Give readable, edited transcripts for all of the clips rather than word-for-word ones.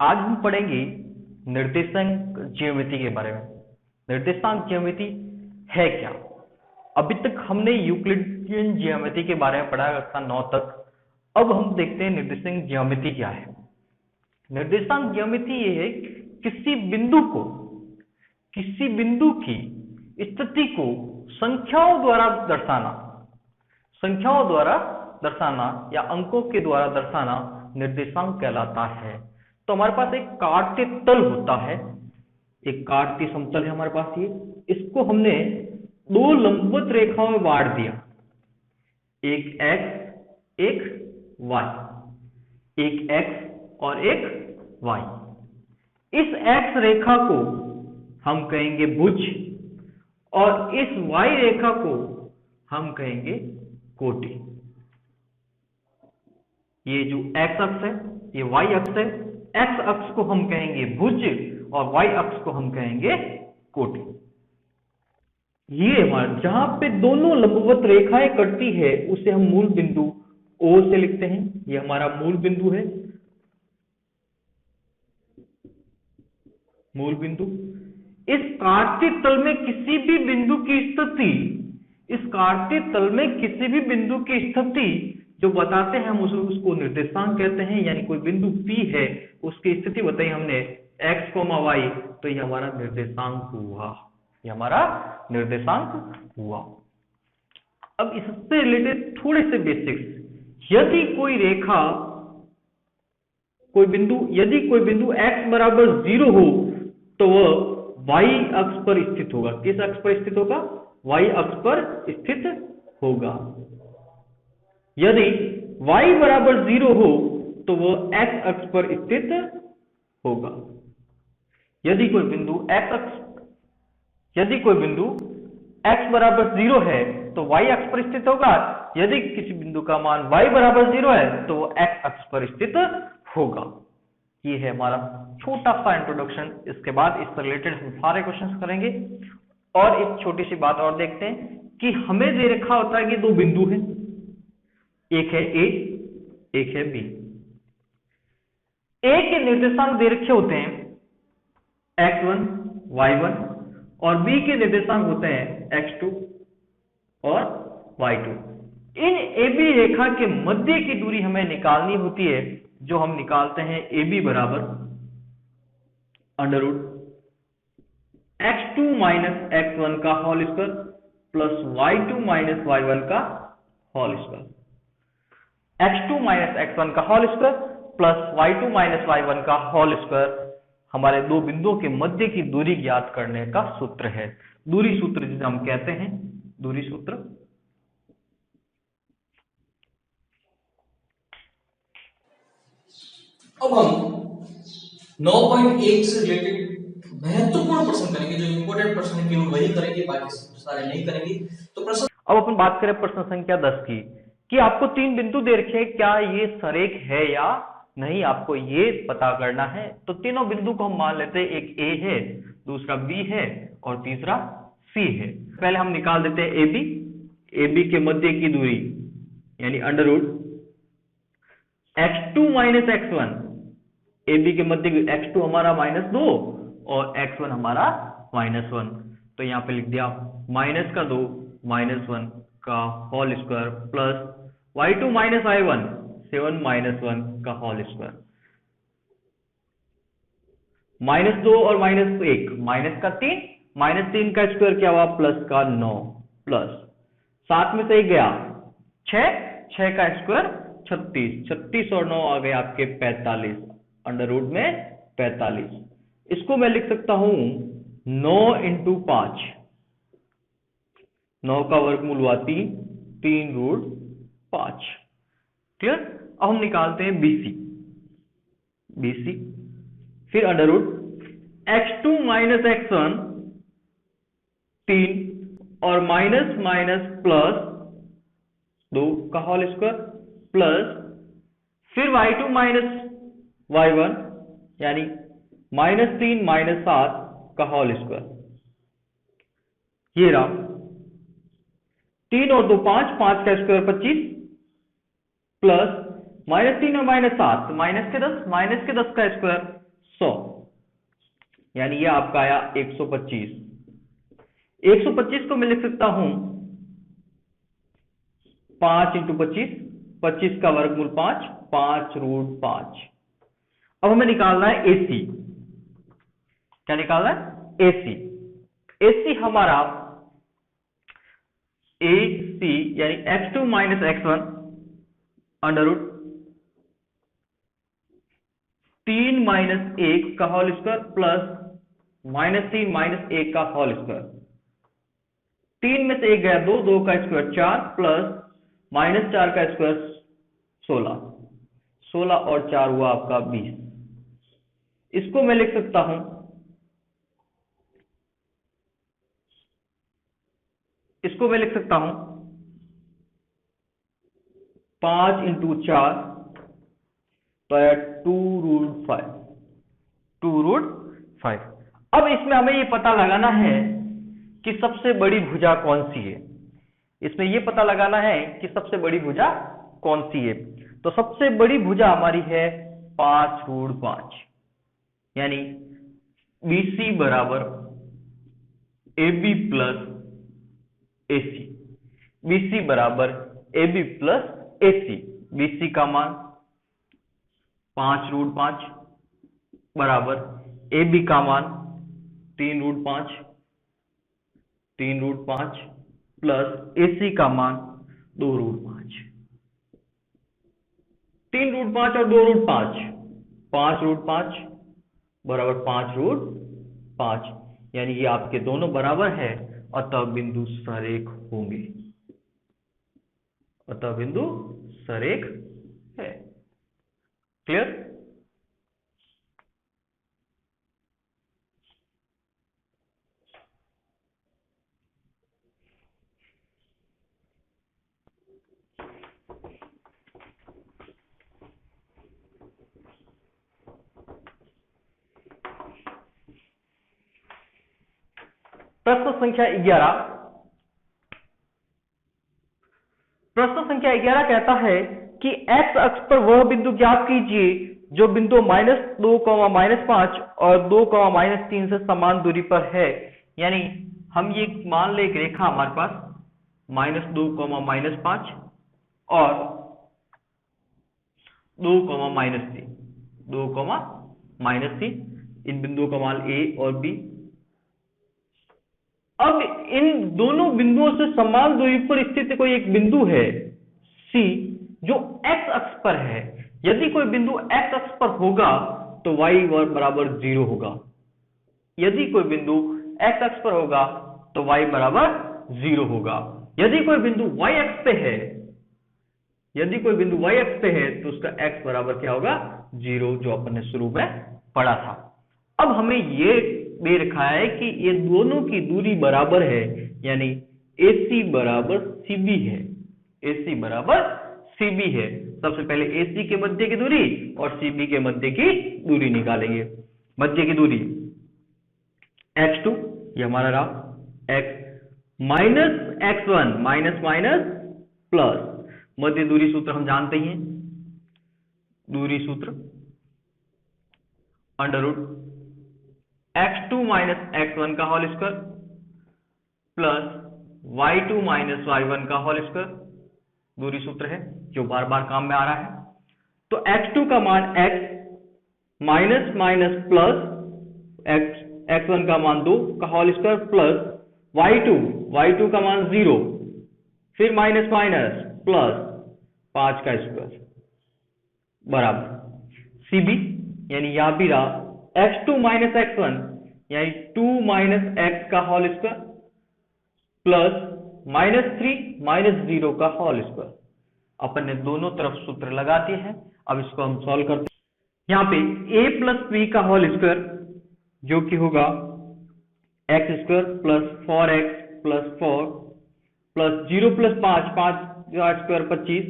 आज हम पढ़ेंगे निर्देशांक ज्यामिति के बारे में। निर्देशांक ज्यामिति है क्या? अभी तक हमने यूक्लिडियन ज्यामिति के बारे में पढ़ा कक्षा 9 तक। अब हम देखते हैं निर्देशांक ज्यामिति क्या है। निर्देशांक ज्यामिति ये है किसी बिंदु की स्थिति को संख्याओं द्वारा दर्शाना या अंकों के द्वारा दर्शाना निर्देशांक कहलाता है। तो हमारे पास एक काटते तल होता है, एक काटती समतल है हमारे पास। ये इसको हमने दो लंबवत रेखाओं में बांट दिया, एक x एक y, एक x और एक y। इस x रेखा को हम कहेंगे भुज और इस y रेखा को हम कहेंगे कोटि। ये जो x अक्ष है ये y अक्ष है। x अक्ष को हम कहेंगे भुज और y अक्ष को हम कहेंगे कोटि। ये हमारा जहां पे दोनों लंबवत रेखाएं कटती है उसे हम मूल बिंदु O से लिखते हैं। ये हमारा मूल बिंदु है, मूल बिंदु। इस काटते तल में किसी भी बिंदु की स्थिति, इस काटते तल में किसी भी बिंदु की स्थिति जो बताते हैं हम उसको निर्देशांक कहते हैं। यानी कोई बिंदु P है उसकी स्थिति बताई हमने x, y, तो ये हमारा निर्देशांक हुआ, ये हमारा निर्देशांक हुआ। अब इससे रिलेटेड थोड़े से बेसिक्स। यदि कोई बिंदु x बराबर 0 हो तो वह y अक्ष पर स्थित होगा। किस अक्ष पर स्थित होगा? y अक्ष पर स्थित होगा। यदि y बराबर 0 हो तो वह x अक्ष पर स्थित होगा। यदि कोई बिंदु x बराबर 0 है तो y अक्ष पर स्थित होगा। यदि किसी बिंदु का मान y बराबर 0 है तो वो x अक्ष पर स्थित होगा। ये है हमारा छोटा सा इंट्रोडक्शन। इसके बाद इससे रिलेटेड हम सारे क्वेश्चंस करेंगे। और एक छोटी सी बात और देखते हैं कि हमें दे रखा होता है कि दो बिंदु हैं, एक है A एक है B। A के निर्देशांक दे रखे होते हैं x1 y1 और B के निर्देशांक होते हैं x2 और y2। इन AB रेखा के मध्य की दूरी हमें निकालनी होती है, जो हम निकालते हैं AB बराबर under root x2 minus x1 का whole square plus y2 minus y1 का whole square. x2 minus x1 का whole square plus y2 minus y1 का होल स्क्वायर हमारे दो बिंदुओं के मध्य की दूरी ज्ञात करने का सूत्र है। दूरी सूत्र जिसे हम कहते हैं दूरी सूत्र। अब हम 9.1 से रिलेटेड महत्वपूर्ण प्रश्न करेंगे। जो इंपॉर्टेंट प्रश्न है केवल वही करेंगे, बाकी सारे नहीं करेंगे। तो प्रश्न अब अपन बात करें प्रश्न संख्या 10 की कि आपको तीन बिंदु दे रखे हैं, क्या ये सरेख है या नहीं, आपको ये पता करना है। तो तीनों बिंदु को हम मान लेते हैं, एक A है, दूसरा B है और तीसरा C है। पहले हम निकाल देते हैं AB के मध्य की दूरी यानी under root x2 minus x1। AB के मध्य x2 हमारा -2 और x1 हमारा -1। तो यहां पे लिख दिया माइनस का 2 -1 का whole square plus y2 minus y1 7 -1 का होल स्क्वायर। -2 और -1 माइनस का 3 का स्क्वायर क्या हुआ प्लस का 9 प्लस 7 में से 1 गया 6 का स्क्वायर 36 और 9 आ गए आपके 45 अंडर रूट में 45। इसको मैं लिख सकता हूं 9 इंटू 5, 9 का वर्गमूल हुआ 3 रूट 5। क्लियर? अब हम निकालते हैं BC। फिर under root x2 minus x1 3 और माइनस प्लस 2 का होल स्क्वायर प्लस फिर y2 माइनस y1 यानी -3 -7 का होल स्क्वायर। ये रहा 3 और 2 5 का स्क्वायर 25 प्लस -3 और -7 माइनस के 10 का स्क्वायर 100, यानी ये आपका आया 125। 125 को मैं लिख सकता हूं 5 × 25, 25 का वर्गमूल 5, 5√5। अब हमें निकालना है AC। क्या निकालना है? AC। AC हमारा AC यानी x2 - x1 √ 3 - 1 का होल स्क्वायर प्लस -3 - 1 का होल स्क्वायर। 3 में से 1 गया 2, 2 का स्क्वायर 4 प्लस -4 का स्क्वायर 16, 16 और 4 हुआ आपका 20। इसको मैं लिख सकता हूं, इसको मैं लिख सकता हूं 5 × 4 तो 2√5, 2√5। अब इसमें हमें ये पता लगाना है कि सबसे बड़ी भुजा कौन सी है। इसमें ये पता लगाना है कि सबसे बड़ी भुजा कौन सी है। तो सबसे बड़ी भुजा हमारी है 5√5, यानी BC बराबर AB प्लस AC। BC बराबर AB प्लस AC। BC का मान 5√5 बराबर AB का मान 3√5, 3√5 प्लस AC का मान 2√5। 3√5 और 2√5, 5√5 बराबर 5√5, यानी ये आपके दोनों बराबर है, अतः बिंदु सरेख होंगे, अतः बिंदु सरेख है। क्लियर? प्रश्न संख्या 11। प्रश्न संख्या 11 कहता है कि x अक्ष पर वह बिंदु ज्ञात कीजिए जो बिंदु -2, -5 और 2, -3 से समान दूरी पर है। यानी हम ये मान ले एक रेखा हमारे पास -2, -5 और 2, -3, 2, -3, इन बिंदुओं का मान A और B। अब इन दोनों बिंदुओं से समान दूरी पर स्थित कोई एक बिंदु है C जो x अक्ष पर है। यदि कोई बिंदु x अक्ष पर होगा तो y बराबर 0 होगा। यदि कोई बिंदु x अक्ष पर होगा तो y बराबर 0 होगा। यदि कोई बिंदु y अक्ष पे है, यदि कोई बिंदु y अक्ष पे है तो उसका x बराबर क्या होगा? 0, जो अपन ने शुरू में पढ़ा था। अब हमें ये दे रखा है कि ये दोनों की दूरी बराबर है, यानी AC बराबर CB है, AC बराबर CB है। सबसे पहले AC के मध्य की दूरी और CB के मध्य की दूरी निकालेंगे। मध्य की दूरी x2, ये हमारा रहा x -x1 माइनस प्लस, मध्य दूरी सूत्र हम जानते ही हैं, दूरी सूत्र √ x2 - x1 का whole square plus y2 - y1 का होल स्क्वायर, दूरी सूत्र है जो बार बार काम में आ रहा है। तो x2 का मान x माइनस प्लस x1 का मान 2 का होल स्क्वायर प्लस y2 का मान 0, फिर माइनस प्लस 5 का स्क्वायर बराबर CB, यानी यहां भी रहा x2 - x1 यानी 2 - x का होल स्क्वायर प्लस -3 - 0 का होल स्क्वायर। अपन ने दोनों तरफ सूत्र लगा दिए हैं। अब इसको हम सॉल्व करते हैं। यहाँ पे a + b का होल स्क्वायर जो कि होगा x² + 4x + 4 प्लस 0 + 5, 5 का स्क्वायर 25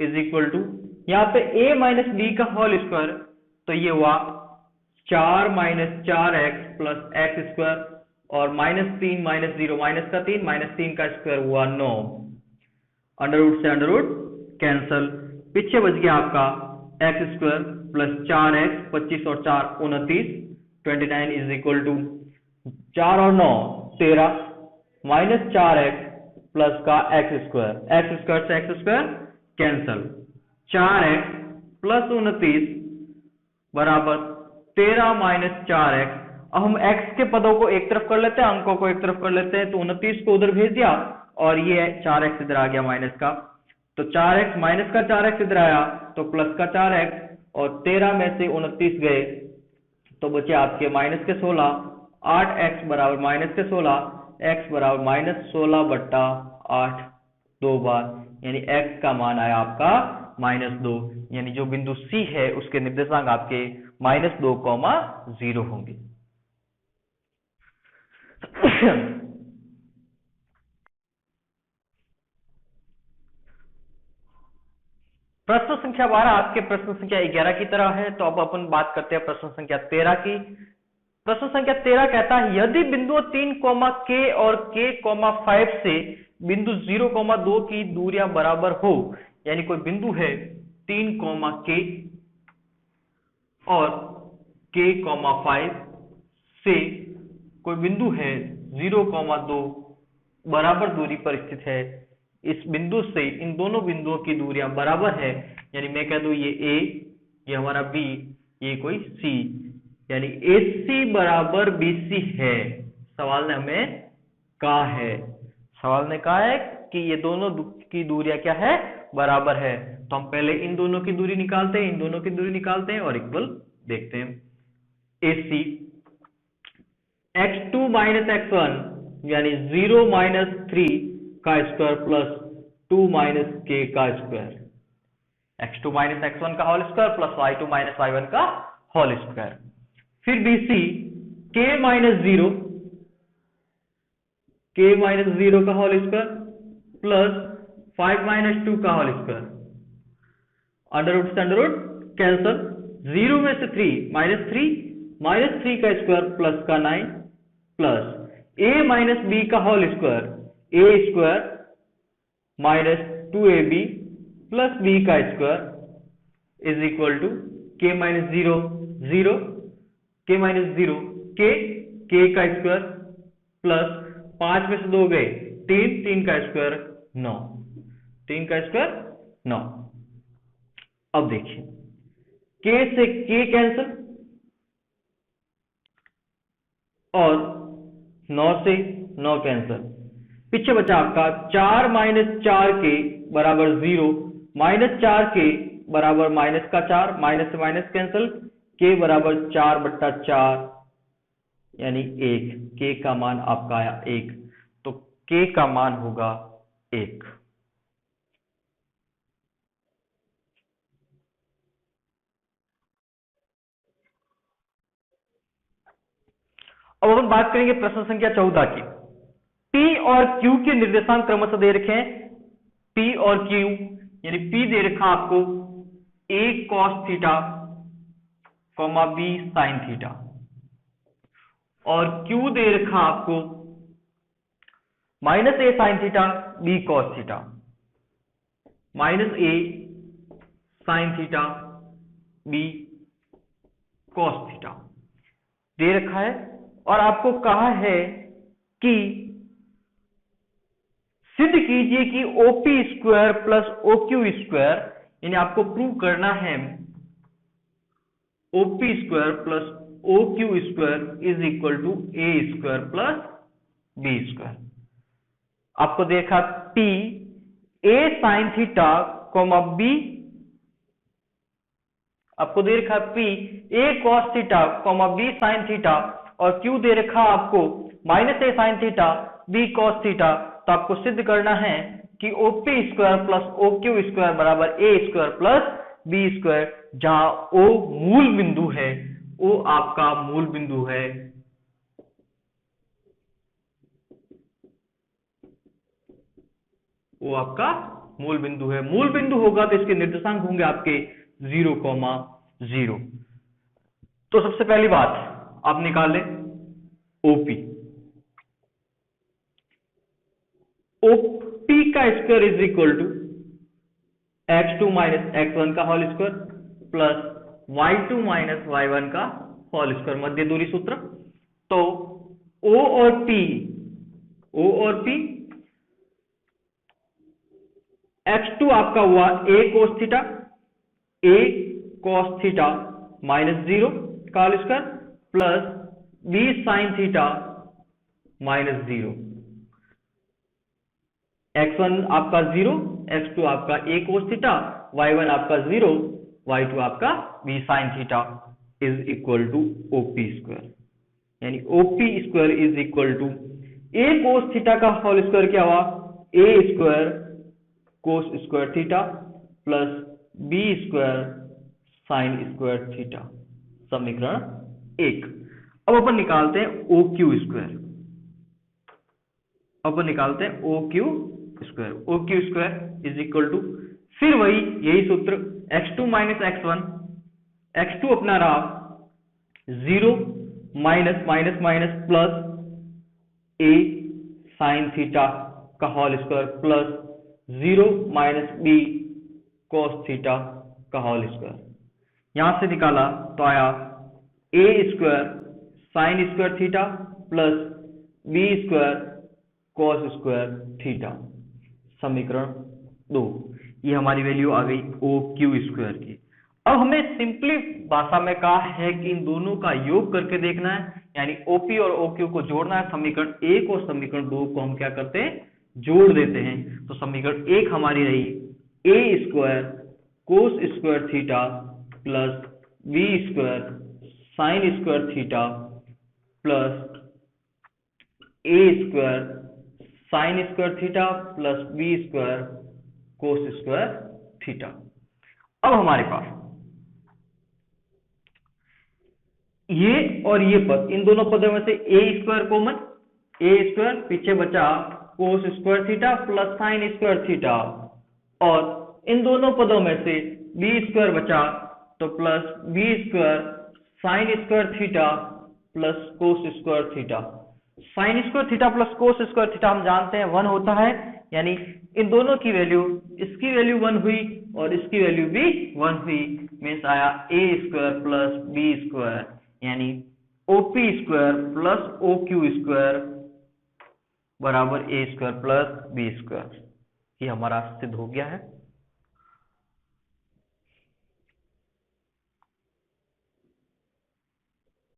इज इक्वल टू, यहाँ पे a - b का होल स्क्वायर, तो ये हुआ 4 - 4x + x² और -3 - 0 -3 का स्क्वायर हुआ 9। अंडर रूट से अंडर रूट कैंसल, पीछे बच गया आपका x² प्लस 4x, 25 और 4 29, 29 इज इक्वल टू 4 और 9 13 माइनस 4x प्लस का x स्क्वायर से x square cancel, 4x plus 29 बराबर 13 माइनस 4x। अब हम x के पदों को एक तरफ कर लेते हैं, अंकों को एक तरफ कर लेते हैं, तो 29 को उधर भेज दिया और ये 4x इधर आ गया माइनस का, तो 4x माइनस का 4x इधर आया तो प्लस का 4x, और 13 में से 29 गए तो बचे आपके माइनस के 16, 8x बराबर माइनस के 16, x बराबर माइनस 16 बट्टा 8 दो बार, यानी x का मान आया आपका -2, यानी जो बिंदु C है उसके निर्देशांक आपके -2, 0 होंगे। प्रश्न संख्या 12 आपके प्रश्न संख्या 11 की तरह है, तो अब अपन बात करते हैं प्रश्न संख्या 13 की। प्रश्न संख्या 13 कहता है यदि बिंदु 3, K और K, 5 से बिंदु 0, 2 की दूरियां बराबर हो, यानी कोई बिंदु है 3, K और K, 5 से कोई बिंदु है 0, 2 बराबर दूरी पर स्थित है, इस बिंदु से इन दोनों बिंदुओं की दूरियां बराबर है, यानी मैं कह दूं ये A, ये हमारा B, ये कोई C, यानी AC बराबर BC है। सवाल ने हमें कहा है, सवाल ने कहा है कि ये दोनों की दूरियां क्या है, बराबर है। तो हम पहले इन दोनों की दूरी निकालते हैं, इन दोनों की दूरी निकालते हैं और इक्वल देखते हैं। AC x2 माइनस x1 यानी 0 माइनस 3 का स्क्वायर प्लस 2 माइनस k का स्क्वायर, x2 माइनस x1 का whole square plus y2 minus y1 का होल स्क्वायर। फिर BC k माइनस 0 का होल स्क्वायर प्लस 5 माइनस 2 का होल स्क्वायर, अंडर रूट से under root cancel, 0 में से 3 माइनस 3 का स्क्वायर प्लस का 9 प्लस a माइनस b का whole square, a square minus 2ab plus b का square is equal to k minus 0 k minus 0 k का square plus 5 में से 2 गए 3 का स्क्वायर 9, 3 का स्क्वायर 9। अब देखिए k से k कैंसल और 9 से 9 कैंसल, पीछे बचा आपका 4 माइनस 4k बराबर 0, माइनस 4k बराबर माइनस का 4, माइनस से माइनस कैंसल, k बराबर 4 बट्टा 4 यानी 1, k का मान आपका आया 1, तो k का मान होगा 1। अब हम बात करेंगे प्रश्न संख्या 14 की। P और Q के निर्देशांक क्रमशः दे रखे हैं, P और Q, यानी P दे रखा आपको a cos theta, b sin theta, और Q दे रखा आपको minus a sin theta, b cos theta, minus a sin theta, b cos theta दे रखा है, और आपको कहा है कि सिद्ध कीजिए कि OP square plus OQ square, यानी आपको प्रूव करना है OP square plus OQ square is equal to A square plus B square. आपको देखा P A sin theta, B, आपको दे रखा P A cos theta, B sin theta, और Q दे रखा आपको minus a sin theta, b cos theta. तो आपको सिद्ध करना है कि OP square plus OQ square बराबर a square plus b square, जहां O मूल बिंदु है, O आपका मूल बिंदु है, वो आपका मूल बिंदु है। मूल बिंदु होगा तो इसके निर्देशांक होंगे आपके 0, 0। तो सबसे पहली बात आप निकाल लें OP का square is equal to x2 minus x1 का whole square plus y2 minus y1 का होल स्क्वायर, मध्य दूरी सूत्र। तो O और P x2 आपका हुआ a cos थीटा माइनस 0 का whole square plus b sin theta minus 0। x1 आपका 0, x2 आपका a cos थीटा, y1 आपका 0, y2 आपका b sin theta is equal to OP square, यानी OP square is equal to a cos theta का whole square क्या हुआ, a square cos square theta plus b square sin square theta, समीकरण 1। अब अपन निकालते हैं OQ square, OQ square is equal to, फिर यही सूत्र x2 माइनस x1, x2 अपना रहा 0 minus minus minus plus a sin theta का whole square plus 0 minus b cos theta का होल स्क्वायर। यहां से निकाला तो आया a square sin square theta plus b square cos square theta, समीकरण 2। ये हमारी वैल्यू आ गई OQ स्क्वायर की। अब हमें सिंपली भाषा में कहा है कि इन दोनों का योग करके देखना है, यानी OP और OQ को जोड़ना है। समीकरण 1 और समीकरण 2 को हम क्या करते हैं, जोड़ देते हैं। तो समीकरण 1 हमारी रही a square cos square theta plus b square sin square theta plus a square sin square theta plus b square cos square theta. अब हमारे पास ये और ये पद, इन दोनों पदों में से a square common, a square पीछे बचा cos square theta plus sin square theta, और इन दोनों पदों में से b स्क्वायर बचा तो plus b square sin square theta plus cos square theta. sin square theta plus cos square theta हम जानते हैं 1 होता है, यानी इन दोनों की वैल्यू, इसकी वैल्यू 1 हुई और इसकी वैल्यू भी 1 हुई, मीन्स आया a square plus b square, यानी OP square plus OQ square बराबर a square plus b square. ये हमारा सिद्ध हो गया है।